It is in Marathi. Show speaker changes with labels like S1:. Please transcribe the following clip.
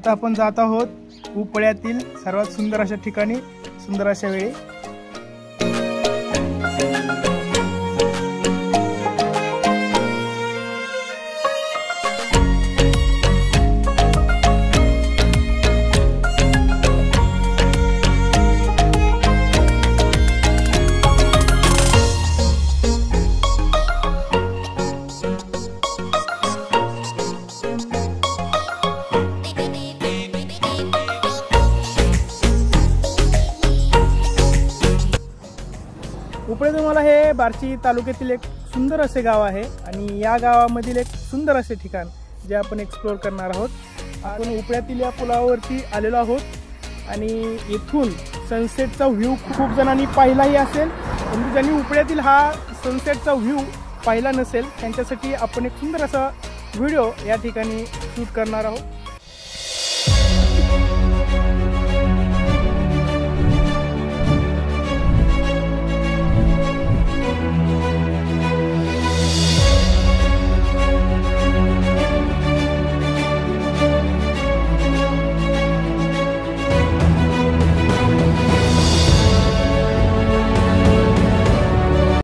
S1: आता आपण जात आहोत उपळ्यातील सर्वात सुंदर अशा ठिकाणी, सुंदर अशा वेळी। उपळे तुम्हाला हे बार्शी तालुक्यातील एक सुंदर असे गाव आहे आणि या गावामधील एक सुंदर असे ठिकाण जे आपण एक्सप्लोर करणार आहोत। आपण उपळ्यातील या पुलावरती आलेलो आहोत आणि इथून सनसेटचा व्ह्यू खूप जणांनी पाहिलाही असेल, परंतु ज्यांनी उपळ्यातील हा सनसेटचा व्ह्यू पाहिला नसेल त्यांच्यासाठी आपण एक सुंदर असा व्हिडिओ या ठिकाणी शूट करणार आहोत।